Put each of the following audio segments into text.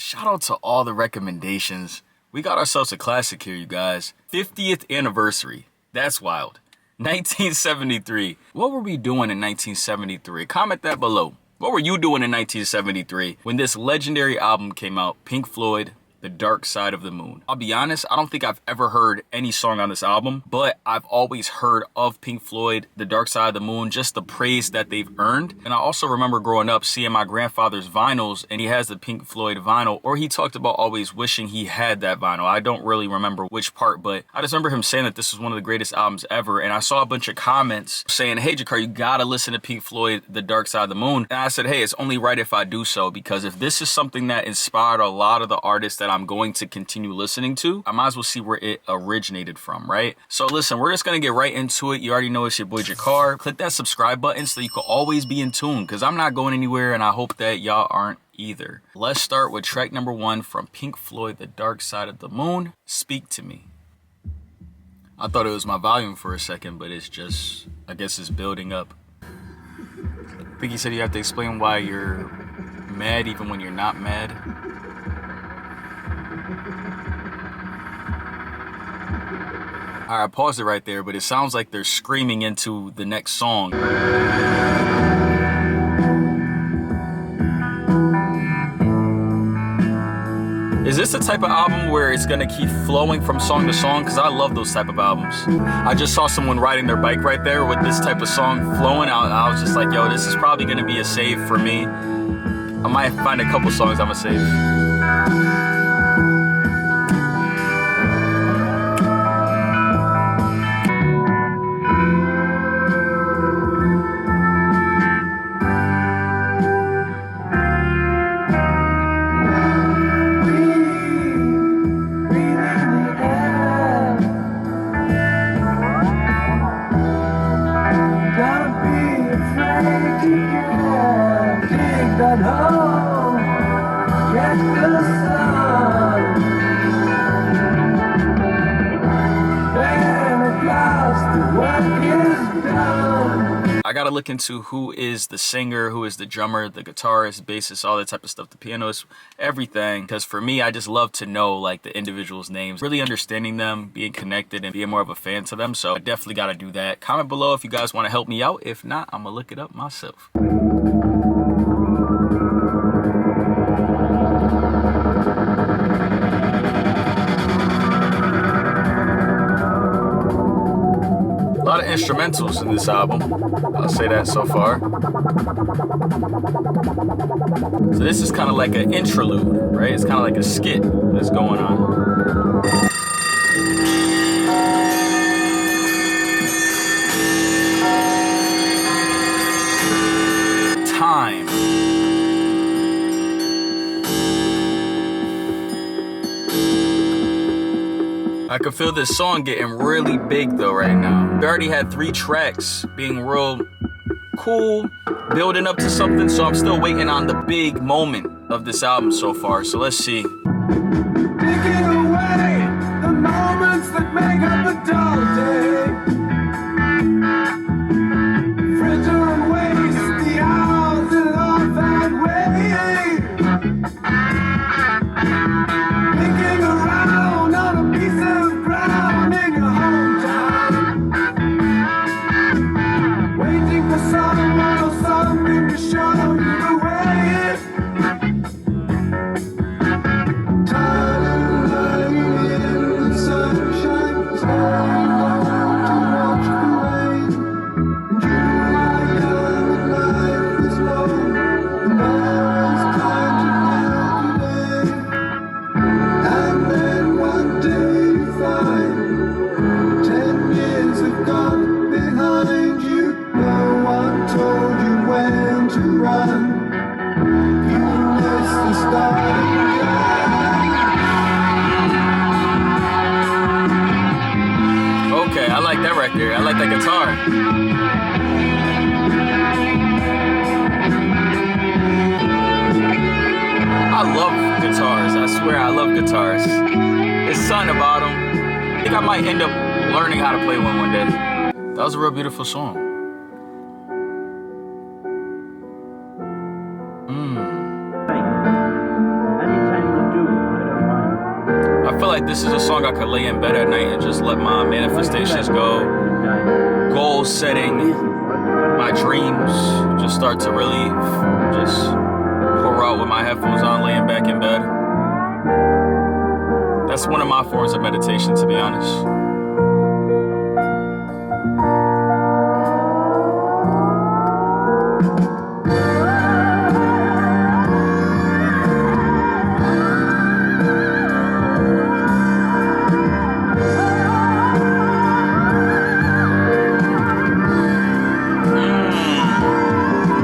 Shout out to all the recommendations. We got ourselves a classic here, you guys. 50th anniversary. That's wild. 1973. What were we doing in 1973? Comment that below. What were you doing in 1973 when this legendary album came out, Pink Floyd, The Dark Side of the Moon? I'll be honest, I don't think I've ever heard any song on this album, but I've always heard of Pink Floyd, The Dark Side of the Moon, just the praise that they've earned. And I also remember growing up seeing my grandfather's vinyls, and he has the Pink Floyd vinyl, or he talked about always wishing he had that vinyl. I don't really remember which part, but I just remember him saying that this was one of the greatest albums ever. And I saw a bunch of comments saying, hey, JaKar, you gotta listen to Pink Floyd, The Dark Side of the Moon. And I said, hey, it's only right if I do so, because if this is something that inspired a lot of the artists that I'm going to continue listening to, I might as well see where it originated from, right? So listen, we're just gonna get right into it. You already know it's your boy JaKar. Click that subscribe button so you can always be in tune, because I'm not going anywhere, and I hope that y'all aren't either. Let's start with track number 1 from Pink Floyd, The Dark Side of the Moon, Speak to Me. I thought it was my volume for a second, but it's just, I guess it's building up. I think he said you have to explain why you're mad even when you're not mad. All right, I paused it right there, but it sounds like they're screaming into the next song. Is this the type of album where it's gonna keep flowing from song to song? Because I love those type of albums. I just saw someone riding their bike right there with this type of song flowing. I was just like, yo, this is probably gonna be a save for me. I might find a couple songs I'm gonna save. I gotta look into who is the singer, who is the drummer, the guitarist, bassist, all that type of stuff, the pianist, everything. Because for me, I just love to know like the individuals' names, really understanding them, being connected, and being more of a fan to them. So I definitely gotta do that. Comment below if you guys want to help me out. If not, I'm gonna look it up myself. A lot of instrumentals in this album. I'll say that so far. So this is kind of like an interlude, right? It's kind of like a skit that's going on. Time. I can feel this song getting really big though right now. We already had 3 tracks being real cool, building up to something, so I'm still waiting on the big moment of this album so far. So let's see. Taking away the moments that make up a dull day. Fritter and waste the hours that are that way. Thinking around on a piece of ground in your hometown. Waiting for someone or something to show you the way. Tired in the sunshine, tired to watch the rain. And you are young and life is long, and there is time to live today. And then one day you find 10 years have gone behind you. No one told you when to run. You missed the starting line. Okay, I like that right there. I like that guitar. I love guitars. I swear I love guitars. There's something about them. I think I might end up learning how to play one day. That was a real beautiful song. Anytime like this is a song I could lay in bed at night and just let my manifestations go. Goal setting, my dreams just start to really just pour out with my headphones on, laying back in bed. That's one of my forms of meditation, to be honest.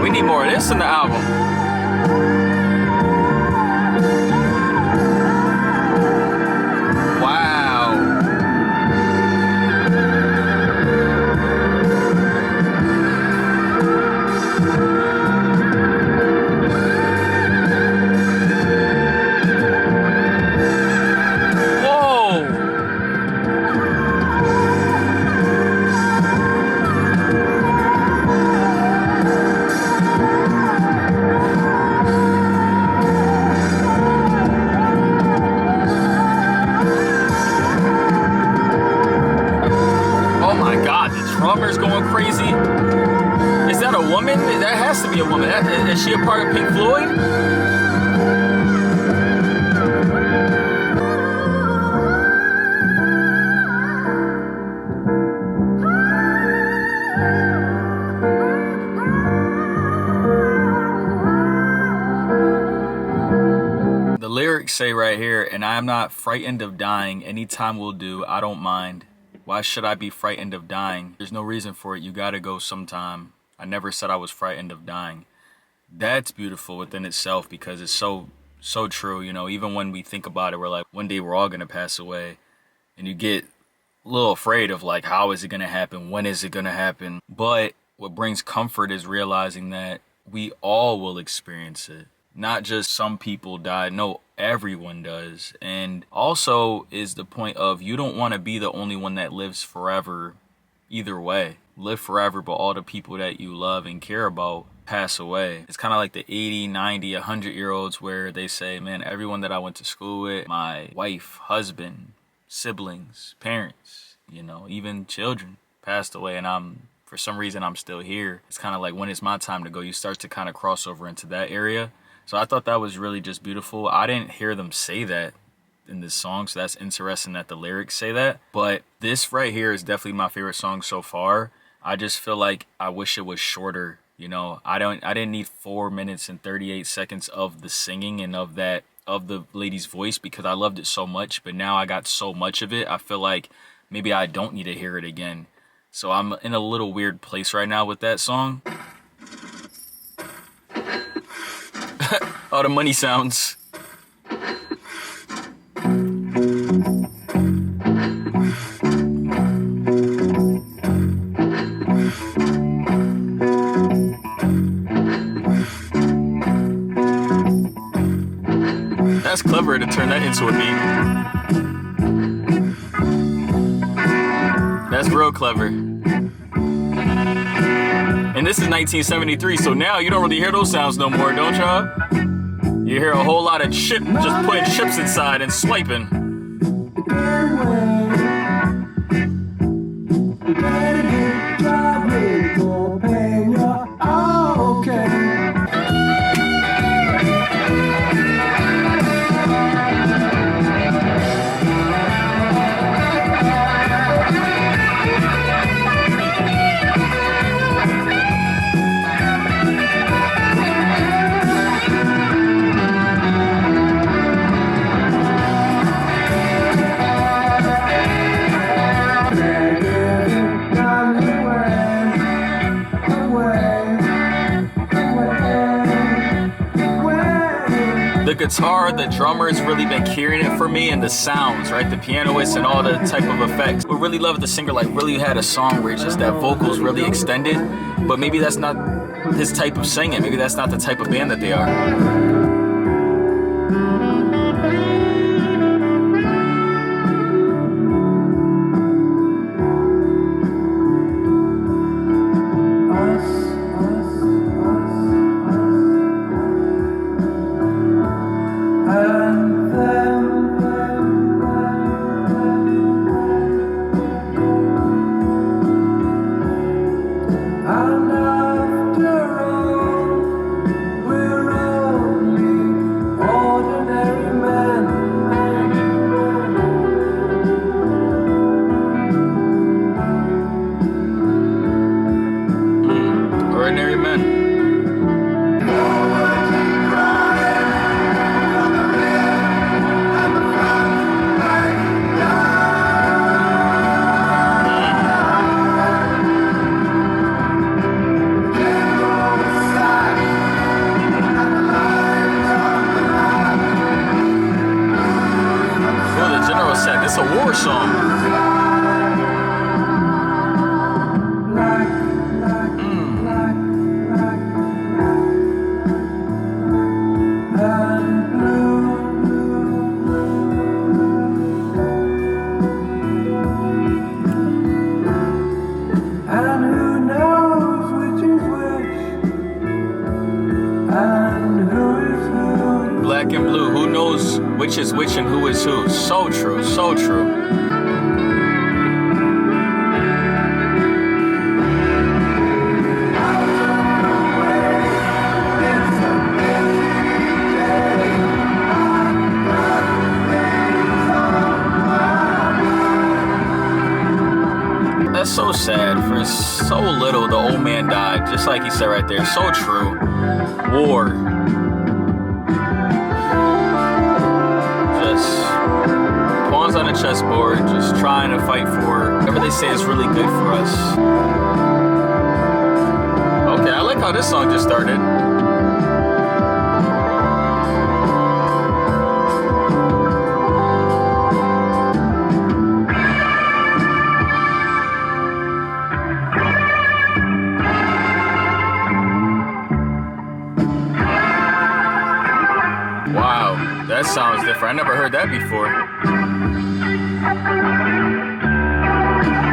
We need more of this in the album. Drummer's going crazy. Is that a woman? That has to be a woman. Is she a part of Pink Floyd? The lyrics say right here, and I'm not frightened of dying. Any time will do. I don't mind. Why should I be frightened of dying? There's no reason for it. You gotta go sometime. I never said I was frightened of dying. That's beautiful within itself because it's so true. You know, even when we think about it, we're like, one day we're all gonna pass away. And you get a little afraid of like, how is it gonna happen? When is it gonna happen? But what brings comfort is realizing that we all will experience it. Not just some people die. No, everyone does. And also is the point of you don't want to be the only one that lives forever either way. Live forever, but all the people that you love and care about pass away. It's kind of like the 80, 90, 100-year-olds where they say, man, everyone that I went to school with, my wife, husband, siblings, parents, you know, even children passed away, and for some reason I'm still here. It's kind of like, when it's my time to go, you start to kind of cross over into that area. So I thought that was really just beautiful. I didn't hear them say that in this song, so that's interesting that the lyrics say that. But this right here is definitely my favorite song so far. I just feel like I wish it was shorter. You know, I didn't need 4 minutes and 38 seconds of the singing and of the lady's voice because I loved it so much. But now I got so much of it, I feel like maybe I don't need to hear it again. So I'm in a little weird place right now with that song. All the money sounds. That's clever to turn that into a beat. That's real clever. And this is 1973, so now you don't really hear those sounds no more, don't y'all? You hear a whole lot of chip, just putting chips inside and swiping. The guitar, the drummer's really been carrying it for me, and the sounds, right? The pianist and all the type of effects. We really love the singer, like really had a song where it's just that vocals really extended, but maybe that's not his type of singing. Maybe that's not the type of band that they are. said, this is a war song. Black and blue, who knows which is which and who is who? So true, so true. That's so sad. For so little, the old man died. Just like he said right there. So true. War. Just pawns on a chessboard. Just trying to fight for whatever they say is really good for us. Okay, I like how this song just started. That sounds different. I never heard that before.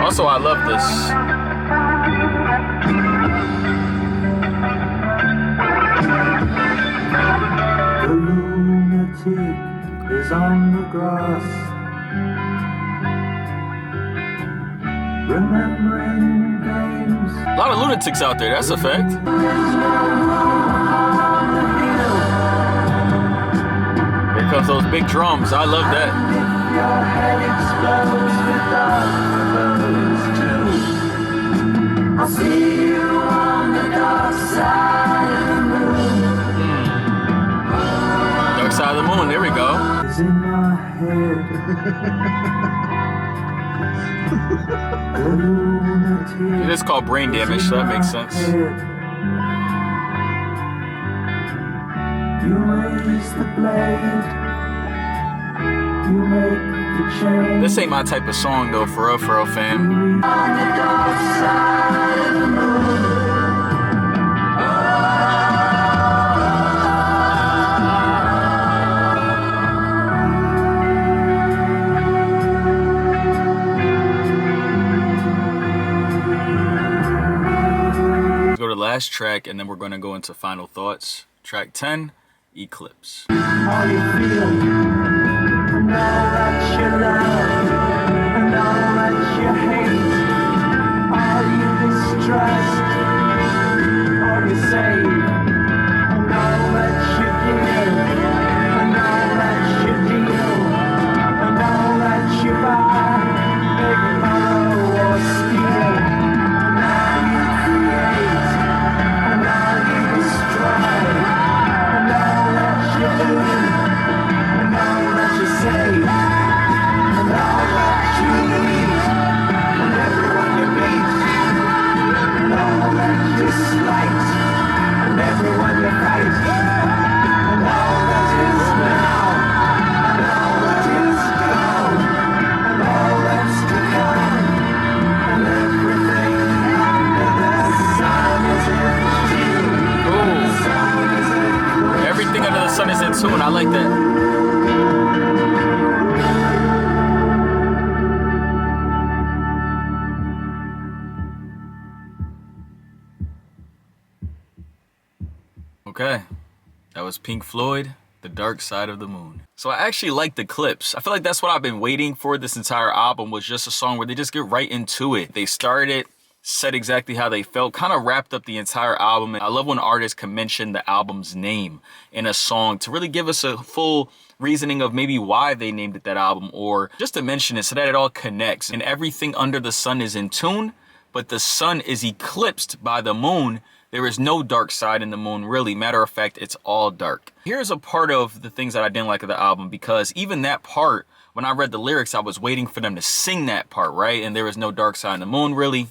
Also, I love this. The lunatic is on the grass, remembering games. A lot of lunatics out there, that's a fact. Here comes those big drums. I love that. Your head explodes with dark too. I'll see you on the dark side of the moon. Dark side of the moon, there we go. Is in my head. The lunatic. It is called brain damage, so that makes sense. You raise the blade. You make the change. This ain't my type of song though, for real, fam. On the dark side of the moon. Let's go to the last track and then we're gonna go into final thoughts. Track 10, Eclipse. How you feel, and all that you love, and all that you hate. Are you distressed, or you save? And all that you give, and all that you deal, and all that you buy, make borrow or steal. And all you create, and all you destroy. And all that you do, and all that you say, and all that you eat, and everyone you meet, and all that you slight, and everyone you fight, and all that is now, and all that is gone, and all that's to come, and everything under the sun is in tune. The sun is in Everything under the sun is in tune. I like that. Okay, that was Pink Floyd, The Dark Side of the Moon. So I actually like the Eclipse. I feel like that's what I've been waiting for this entire album, was just a song where they just get right into it. They started, said exactly how they felt, kind of wrapped up the entire album. And I love when artists can mention the album's name in a song to really give us a full reasoning of maybe why they named it that album, or just to mention it so that it all connects and everything under the sun is in tune, but the sun is eclipsed by the moon. There is no dark side in the moon, really. Matter of fact, it's all dark. Here's a part of the things that I didn't like of the album, because even that part, when I read the lyrics, I was waiting for them to sing that part, right? And there is no dark side in the moon, really.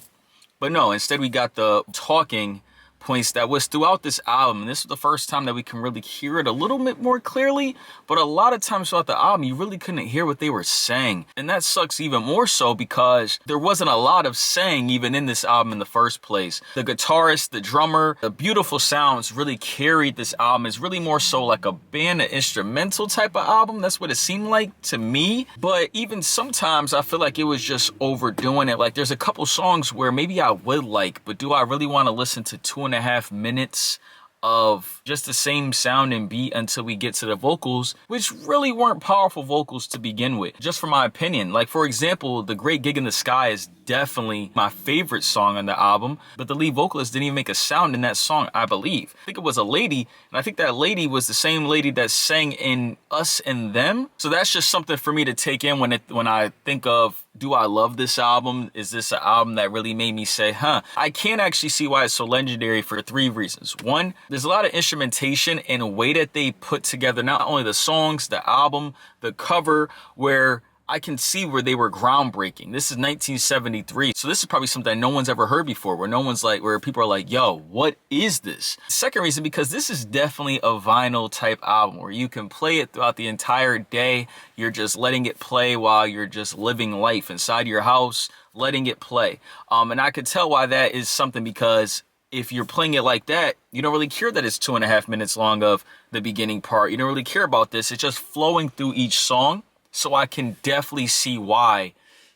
But no, instead we got the talking points that was throughout this album. And this was the first time that we can really hear it a little bit more clearly, but a lot of times throughout the album, you really couldn't hear what they were saying. And that sucks even more so because there wasn't a lot of saying even in this album in the first place. The guitarist, the drummer, the beautiful sounds really carried this album. It's really more so like a band, an instrumental type of album. That's what it seemed like to me. But even sometimes I feel like it was just overdoing it. Like there's a couple songs where maybe I would like, but do I really want to listen to 2.5 minutes of just the same sound and beat until we get to the vocals, which really weren't powerful vocals to begin with, just from my opinion. Like, for example, The Great Gig in the Sky is definitely my favorite song on the album, but the lead vocalist didn't even make a sound in that song, I believe. I think it was a lady, and I think that lady was the same lady that sang in Us and Them. So that's just something for me to take in when I think of, do I love this album? Is this an album that really made me say, huh? I can actually see why it's so legendary for 3 reasons. One, there's a lot of instrumentation and a way that they put together not only the songs, the album, the cover, where I can see where they were groundbreaking. This is 1973. So this is probably something no one's ever heard before, where people are like, yo, what is this? Second reason, because this is definitely a vinyl type album where you can play it throughout the entire day. You're just letting it play while you're just living life inside your house, letting it play. And I could tell why that is something, because if you're playing it like that, you don't really care that it's 2.5 minutes long of the beginning part. You don't really care about this. It's just flowing through each song. So I can definitely see why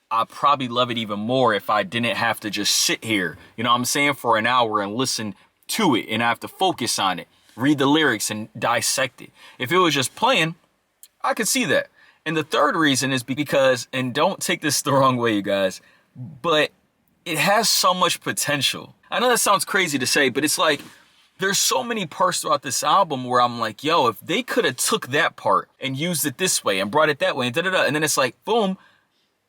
I probably love it even more if I didn't have to just sit here, you know what I'm saying, for an hour and listen to it and I have to focus on it, read the lyrics and dissect it. If it was just playing, I could see that. And the third reason is because, and don't take this the wrong way, you guys, but it has so much potential. I know that sounds crazy to say, but it's like, there's so many parts throughout this album where I'm like, yo, if they could have took that part and used it this way and brought it that way and da-da-da, and then it's like, boom,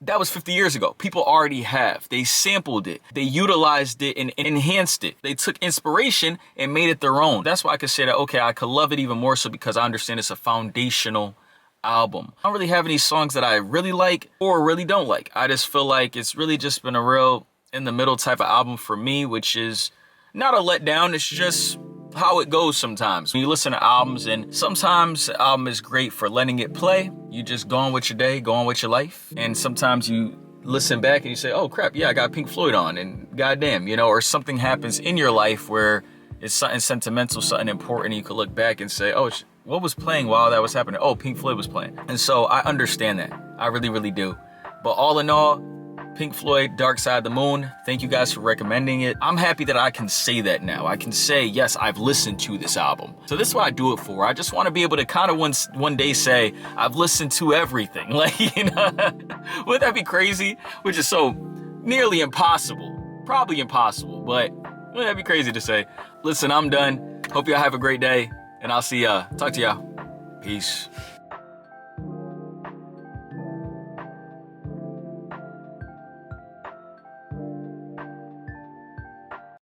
that was 50 years ago. People already have. They sampled it. They utilized it and enhanced it. They took inspiration and made it their own. That's why I could say that, okay, I could love it even more so because I understand it's a foundational album. I don't really have any songs that I really like or really don't like. I just feel like it's really just been a real in the middle type of album for me, which is not a letdown. It's just how it goes sometimes. When you listen to albums, and sometimes the album is great for letting it play. You just go on with your day, go on with your life. And sometimes you listen back and you say, oh crap, yeah, I got Pink Floyd on, and goddamn, you know, or something happens in your life where it's something sentimental, something important, and you could look back and say, oh, what was playing while that was happening? Oh, Pink Floyd was playing. And so I understand that. I really, really do. But all in all, Pink Floyd, Dark Side of the Moon, thank you guys for recommending it. I'm happy that I can say that now. I can say, yes, I've listened to this album. So this is what I do it for. I just want to be able to kind of one day say, I've listened to everything. Like, you know, would that be crazy? Which is so nearly impossible. Probably impossible, but wouldn't that be crazy to say? Listen, I'm done. Hope y'all have a great day, and I'll see y'all. Talk to y'all. Peace.